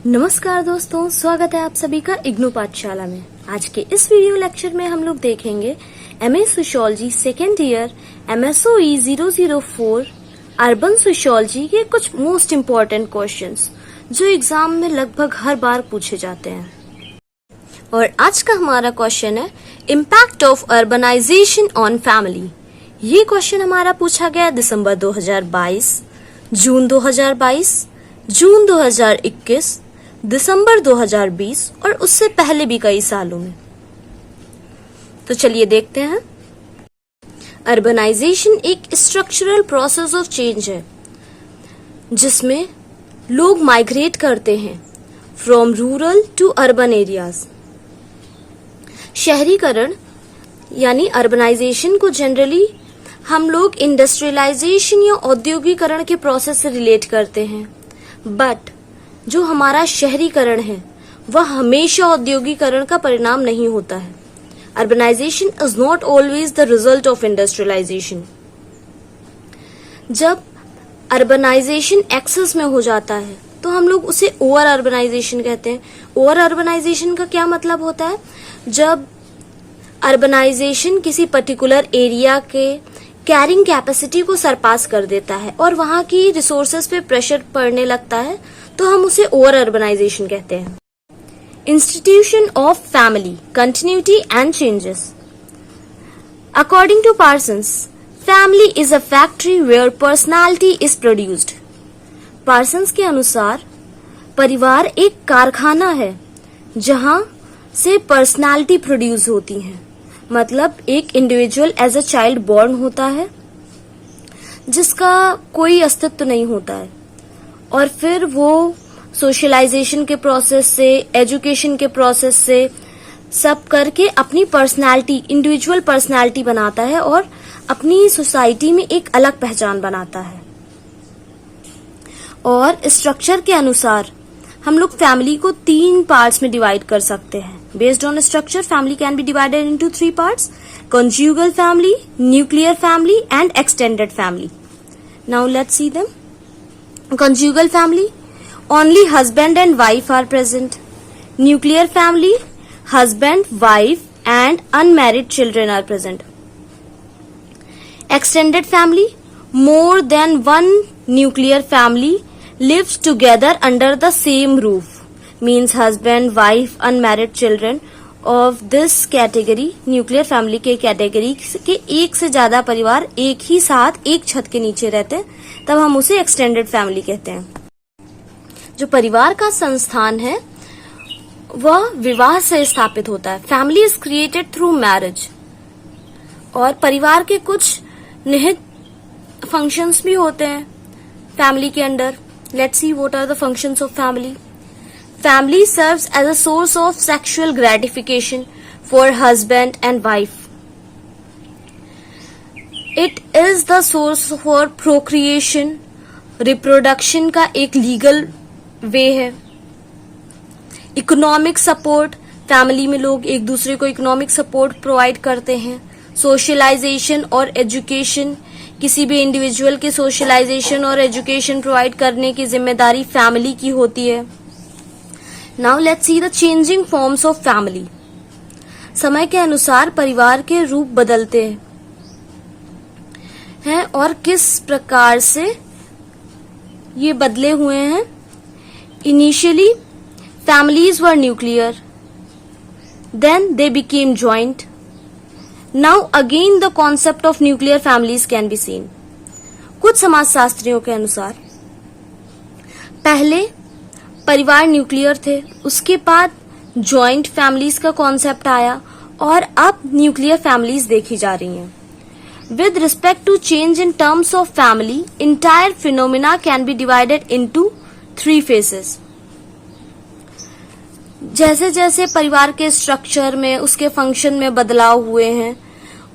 नमस्कार दोस्तों, स्वागत है आप सभी का इग्नू पाठशाला में। आज के इस वीडियो लेक्चर में हम लोग देखेंगे MA sociology second year MSOE 004 urban sociology के कुछ मोस्ट इम्पोर्टेंट क्वेश्चंस जो एग्जाम में लगभग हर बार पूछे जाते हैं। और आज का हमारा क्वेश्चन है impact of urbanisation on family. ये क्वेश्चन हमारा पूछा गया दिसंबर 2022, जून 2022, जून 2021, दिसंबर 2020 और उससे पहले भी कई सालों में। तो चलिए देखते हैं। अर्बनाइजेशन एक स्ट्रक्चरल प्रोसेस ऑफ चेंज है जिसमें लोग माइग्रेट करते हैं from rural to urban areas. शहरीकरण यानी अर्बनाइजेशन को जनरली हम लोग इंडस्ट्रियलाइजेशन या औद्योगिकरण के प्रोसेस से रिलेट करते हैं, बट जो हमारा शहरीकरण है वह हमेशा औद्योगिकरण का परिणाम नहीं होता है। Urbanisation is not always the result of industrialisation. जब अर्बनाइजेशन एक्सेस में हो जाता है तो हम लोग उसे ओवर अर्बनाइजेशन कहते हैं। ओवर अर्बनाइजेशन का क्या मतलब होता है? जब अर्बनाइजेशन किसी पर्टिकुलर एरिया के कैरिंग कैपेसिटी को सरपास कर देता है और वहां की रिसोर्सेज पे प्रेशर पड़ने लगता है तो हम उसे ओवर अर्बनाइजेशन कहते हैं। Institution of family, continuity and changes. According to Parsons, family is a factory where personality is produced. Parsons के अनुसार परिवार एक कारखाना है जहां से पर्सनालिटी प्रोड्यूस होती है। मतलब एक individual as a child born होता है जिसका कोई अस्तित्व नहीं होता है और फिर वो सोशलाइजेशन के प्रोसेस से, एजुकेशन के प्रोसेस से सब करके अपनी पर्सनालिटी, इंडिविजुअल पर्सनालिटी बनाता है और अपनी सोसाइटी में एक अलग पहचान बनाता है। और स्ट्रक्चर के अनुसार हम लोग फैमिली को 3 पार्ट्स में डिवाइड कर सकते हैं। Based on structure, family can be divided into 3 parts: conjugal family, nuclear family and extended family. Now let's see them. Conjugal family, only husband and wife are present. Nuclear family, husband, wife and unmarried children are present. Extended family, more than one nuclear family lives together under the same roof, means husband, wife, unmarried children of this category. Nuclear family के category के एक से ज्यादा परिवार एक ही साथ एक छत के नीचे रहते हैं, तब हम उसे एक्सटेंडेड फैमिली कहते हैं। जो परिवार का संस्थान है वह विवाह से स्थापित होता है। Family is created through marriage. और परिवार के कुछ निहित फंक्शंस भी होते हैं फैमिली के under. Let's see what are the functions of family. Family serves as a source of sexual gratification for husband and wife. It is the source for procreation. Reproduction का एक legal way है। Economic support, family में लोग एक दूसरे को economic support provide करते हैं। सोशलाइजेशन और एजुकेशन, किसी भी इंडिविजुअल के सोशलाइजेशन और एजुकेशन प्रोवाइड करने की जिम्मेदारी फैमिली की होती है। Now let's see the changing forms of family. समय के अनुसार परिवार के रूप बदलते हैं और किस प्रकार से ये बदले हुए हैं। Initially families were nuclear, then they became joint. Now again the concept of nuclear families can be seen. कुछ समाजशास्त्रियों के अनुसार पहले परिवार न्यूक्लियर थे, उसके बाद जॉइंट फैमिलीज का कॉन्सेप्ट आया और अब न्यूक्लियर फैमिलीज देखी जा रही हैं। With respect to change in terms of family, entire phenomena can be divided into 3 phases. जैसे जैसे परिवार के स्ट्रक्चर में, उसके फंक्शन में बदलाव हुए हैं,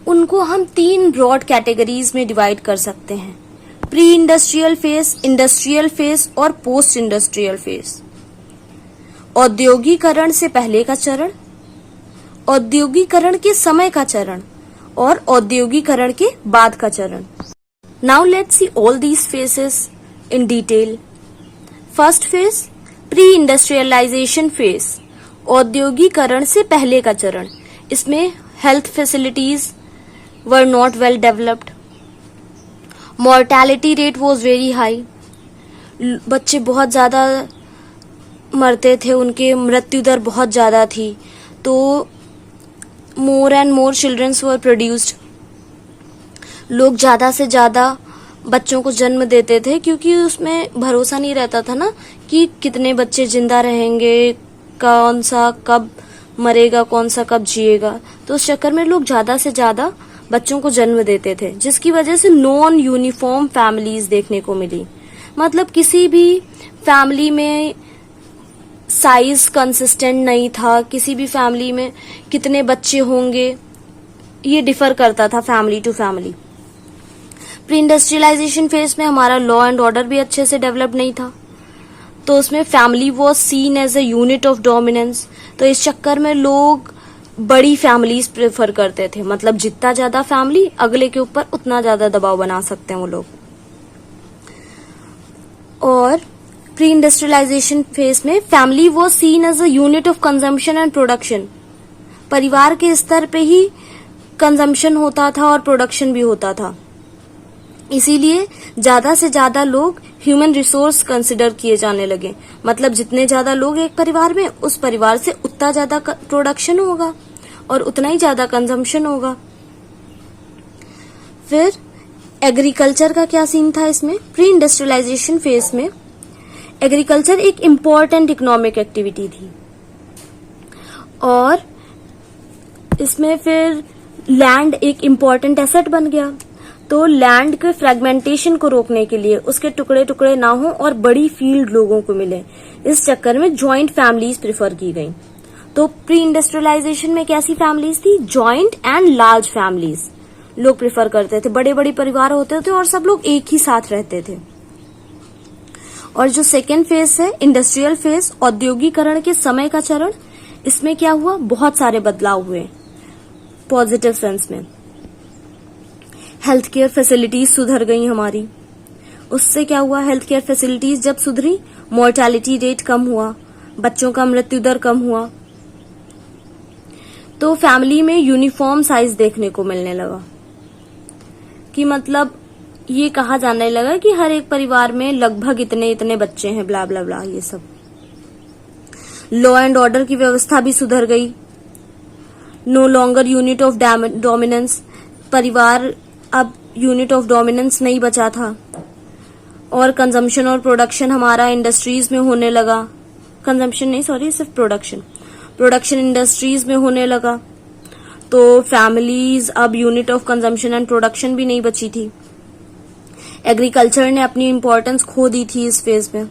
उनको हम 3 ब्रॉड कैटेगरीज में डिवाइड कर सकते हैं: pre industrial phase, industrial phase और पोस्ट इंडस्ट्रियल फेज। औद्योगिकरण से पहले का चरण, औद्योगिकरण के समय का चरण और औद्योगिकरण के बाद का चरण। Now let's see all these phases in detail. First phase, pre industrialisation phase, औद्योगिकरण से पहले का चरण, इसमें health facilities were not well developed, mortality rate was very high, बच्चे बहुत ज्यादा मरते थे, उनके मृत्यु दर बहुत ज्यादा थी, तो more and more childrens were produced, लोग ज्यादा से ज्यादा बच्चों को जन्म देते थे, क्योंकि उसमें भरोसा नहीं रहता था ना कि कितने बच्चे जिंदा रहेंगे, कौन सा कब मरेगा, कौन सा कब जिएगा, तो उस चक्कर में लोग ज्यादा से ज्यादा बच्चों को जन्म देते थे, जिसकी वजह से नॉन यूनिफॉर्म फैमिलीज देखने को मिली। मतलब किसी भी फैमिली में साइज कंसिस्टेंट नहीं था, किसी भी फैमिली में कितने बच्चे होंगे ये डिफर करता था family to family. Pre industrialisation phase में हमारा लॉ एंड ऑर्डर भी अच्छे से डेवलप नहीं था, तो उसमें family was seen as a unit of dominance, तो इस चक्कर में लोग बड़ी फैमिलीज प्रेफर करते थे, मतलब जितना ज्यादा फैमिली अगले के ऊपर उतना ज्यादा दबाव बना सकते हैं वो लोग। और प्री इंडस्ट्रियलाइजेशन फेज में family was seen as a unit of consumption and production, परिवार के स्तर पे ही कंजम्पशन होता था और प्रोडक्शन भी होता था, इसीलिए ज्यादा से ज्यादा लोग ह्यूमन रिसोर्स कंसिडर किए जाने लगे। मतलब जितने ज्यादा लोग एक परिवार में, उस परिवार से उतना ज्यादा प्रोडक्शन होगा और उतना ही ज्यादा कंजम्पशन होगा। फिर एग्रीकल्चर का क्या सीन था इसमें? प्री इंडस्ट्रियलाइजेशन फेज में एग्रीकल्चर एक इम्पॉर्टेंट इकोनॉमिक एक्टिविटी थी, और इसमें फिर लैंड एक इम्पॉर्टेंट एसेट बन गया, तो लैंड के फ्रेगमेंटेशन को रोकने के लिए, उसके टुकड़े टुकड़े ना हो और बड़ी फील्ड लोगों को मिले, इस चक्कर में जॉइंट फैमिलीज प्रेफर की गई। तो प्री इंडस्ट्रियलाइजेशन में कैसी फैमिलीज थी? जॉइंट एंड लार्ज फैमिलीज लोग प्रेफर करते थे, बड़े बड़े परिवार होते थे और सब लोग एक ही साथ रहते थे। और जो सेकेंड फेज है इंडस्ट्रियल फेज, औद्योगिकरण के समय का चरण, इसमें क्या हुआ? बहुत सारे बदलाव हुए पॉजिटिव सेंस में। हेल्थ केयर फैसिलिटीज सुधर गई हमारी, उससे क्या हुआ? हेल्थ केयर फैसिलिटीज जब सुधरी, मोर्टेलिटी रेट कम हुआ, बच्चों का मृत्यु दर कम हुआ, तो फैमिली में यूनिफॉर्म साइज देखने को मिलने लगा, कि मतलब ये कहा जाने लगा कि हर एक परिवार में लगभग इतने इतने बच्चे हैं, ब्ला ब्ला ब्ला, ये सब। लॉ एंड ऑर्डर की व्यवस्था भी सुधर गई, no longer unit of dominance, परिवार अब यूनिट ऑफ डोमिनेंस नहीं बचा था, और कंजम्पशन और प्रोडक्शन हमारा इंडस्ट्रीज में होने लगा, कंजम्पशन नहीं सॉरी सिर्फ प्रोडक्शन इंडस्ट्रीज में होने लगा, तो फैमिलीज अब unit of consumption and production भी नहीं बची थी। एग्रीकल्चर ने अपनी इम्पोर्टेंस खो दी थी इस फेज में।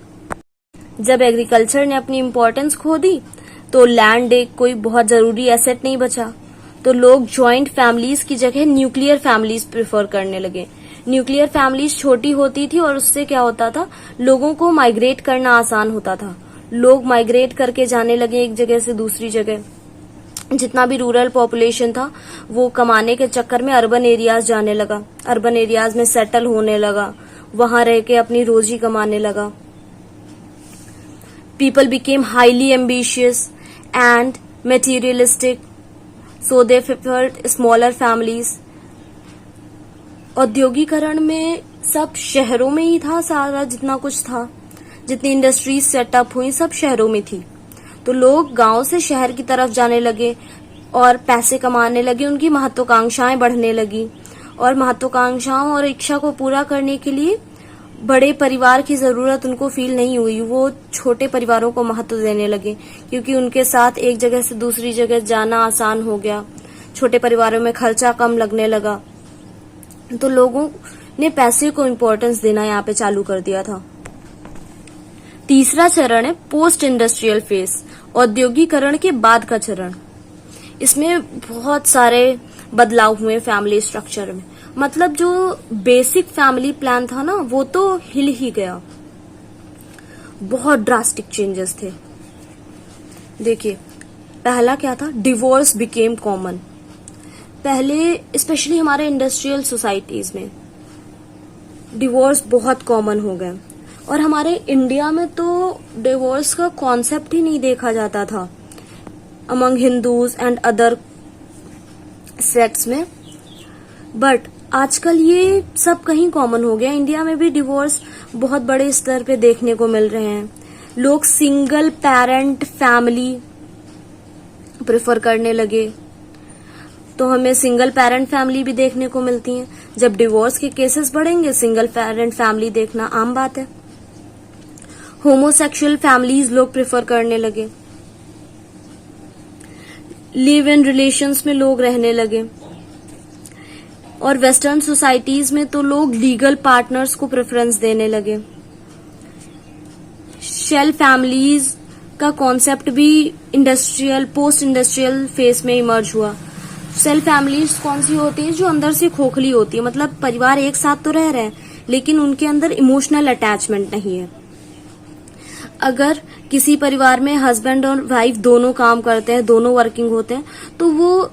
जब एग्रीकल्चर ने अपनी इम्पोर्टेंस खो दी, तो लैंड एक कोई बहुत जरूरी एसेट नहीं बचा, तो लोग जॉइंट फैमिलीज की जगह न्यूक्लियर फैमिलीज प्रेफर करने लगे। न्यूक्लियर फैमिलीज छोटी होती थी और उससे क्या होता था, लोगों को माइग्रेट करना आसान होता था, लोग माइग्रेट करके जाने लगे एक जगह से दूसरी जगह। जितना भी रूरल पॉपुलेशन था वो कमाने के चक्कर में अर्बन एरियाज जाने लगा, अर्बन एरियाज में सेटल होने लगा, वहां रह के अपनी रोजी कमाने लगा। People became highly ambitious and materialistic, so they preferred smaller families। औद्योगिकरण में सब शहरों में ही था, सारा जितना कुछ था, जितनी इंडस्ट्रीज सेटअप हुई सब शहरों में थी, तो लोग गांव से शहर की तरफ जाने लगे और पैसे कमाने लगे, उनकी महत्वाकांक्षाएं बढ़ने लगी, और महत्वाकांक्षाओं और इच्छा को पूरा करने के लिए बड़े परिवार की जरूरत उनको फील नहीं हुई, वो छोटे परिवारों को महत्व देने लगे, क्योंकि उनके साथ एक जगह से दूसरी जगह जाना आसान हो गया, छोटे परिवारों में खर्चा कम लगने लगा, तो लोगों ने पैसे को इम्पोर्टेंस देना यहाँ पे चालू कर दिया था। तीसरा चरण है पोस्ट इंडस्ट्रियल फेज, औद्योगिकरण के बाद का चरण। इसमें बहुत सारे बदलाव हुए फैमिली स्ट्रक्चर में, मतलब जो बेसिक फैमिली प्लान था ना वो तो हिल ही गया, बहुत ड्रास्टिक चेंजेस थे। देखिए पहला क्या था, डिवोर्स बिकेम कॉमन। पहले स्पेशली हमारे इंडस्ट्रियल सोसाइटीज में डिवोर्स बहुत कॉमन हो गए, और हमारे इंडिया में तो डिवोर्स का कॉन्सेप्ट ही नहीं देखा जाता था among Hindus and other sects में, बट आजकल ये सब कहीं कॉमन हो गया। इंडिया में भी डिवोर्स बहुत बड़े स्तर पे देखने को मिल रहे हैं। लोग सिंगल पेरेंट फैमिली प्रेफर करने लगे, तो हमें सिंगल पेरेंट फैमिली भी देखने को मिलती हैं। जब डिवोर्स के केसेस बढ़ेंगे, सिंगल पेरेंट फैमिली देखना आम बात है। होमोसेक्सुअल फैमिलीज लोग प्रेफर करने लगे, लिव इन रिलेशंस में लोग रहने लगे, और वेस्टर्न सोसाइटीज में तो लोग लीगल पार्टनर्स को प्रेफरेंस देने लगे। शेल फैमिलीज का कॉन्सेप्ट भी इंडस्ट्रियल पोस्ट इंडस्ट्रियल फेज में इमर्ज हुआ। सेल फैमिलीज कौन सी होती है? जो अंदर से खोखली होती है, मतलब परिवार एक साथ तो रह रहे हैं लेकिन उनके अंदर इमोशनल अटैचमेंट नहीं है। अगर किसी परिवार में हस्बैंड और वाइफ दोनों काम करते हैं, दोनों वर्किंग होते हैं, तो वो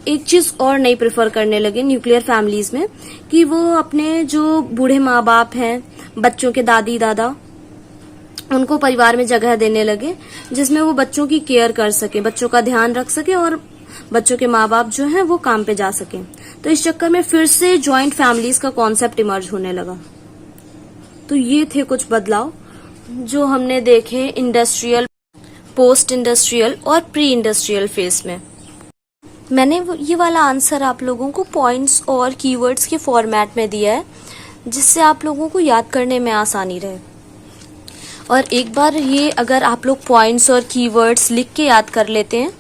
एक चीज और नहीं प्रेफर करने लगे न्यूक्लियर फैमिलीज में, कि वो अपने जो बूढ़े माँ बाप हैं, बच्चों के दादी दादा, उनको परिवार में जगह देने लगे जिसमें वो बच्चों की केयर कर सके, बच्चों का ध्यान रख सके और बच्चों के माँ बाप जो हैं वो काम पे जा सके। तो इस चक्कर में फिर से जॉइंट फैमिलीज का कॉन्सेप्ट इमर्ज होने लगा। तो ये थे कुछ बदलाव जो हमने देखे इंडस्ट्रियल, पोस्ट इंडस्ट्रियल और प्री इंडस्ट्रियल फेज में। मैंने ये वाला आंसर आप लोगों को पॉइंट्स और कीवर्ड्स के फॉर्मेट में दिया है जिससे आप लोगों को याद करने में आसानी रहे। और एक बार ये अगर आप लोग पॉइंट्स और कीवर्ड्स लिख के याद कर लेते हैं,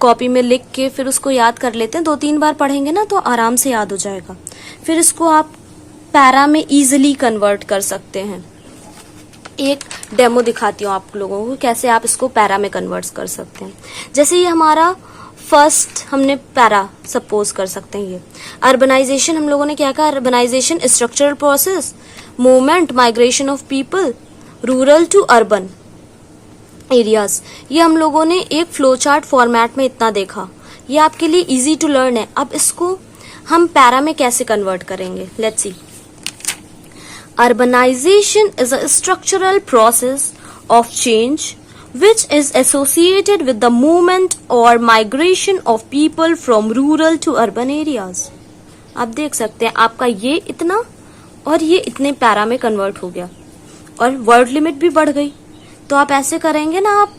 कॉपी में लिख के फिर उसको याद कर लेते हैं, 2-3 बार पढ़ेंगे ना तो आराम से याद हो जाएगा। फिर इसको आप पैरा में इजीली कन्वर्ट कर सकते हैं। एक डेमो दिखाती हूँ आप लोगों को कैसे आप इसको पैरा में कन्वर्ट कर सकते हैं। जैसे ये हमारा फर्स्ट हमने पैरा सपोज कर सकते हैं। ये अर्बनाइजेशन हम लोगों ने क्या कहा? Urbanisation structural process, movement, migration of people, rural to urban areas. ये हम लोगों ने एक फ्लो चार्ट फॉर्मेट में इतना देखा। ये आपके लिए इजी टू लर्न है। अब इसको हम पैरा में कैसे कन्वर्ट करेंगे? Let's see. Urbanization is a structural process of change which is associated with the movement or migration of people from rural to urban areas. आप देख सकते हैं आपका ये इतना और ये इतने पैरा में कन्वर्ट हो गया और वर्ड लिमिट भी बढ़ गई। तो आप ऐसे करेंगे ना, आप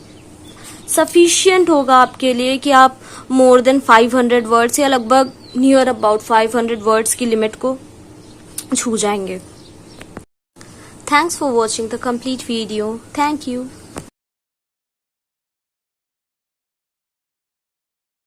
सफिशिएंट होगा आपके लिए कि आप मोर देन 500 वर्ड्स या लगभग नियर अबाउट 500 वर्ड्स की लिमिट को छू जाएंगे। Thanks for watching the complete video. Thank you.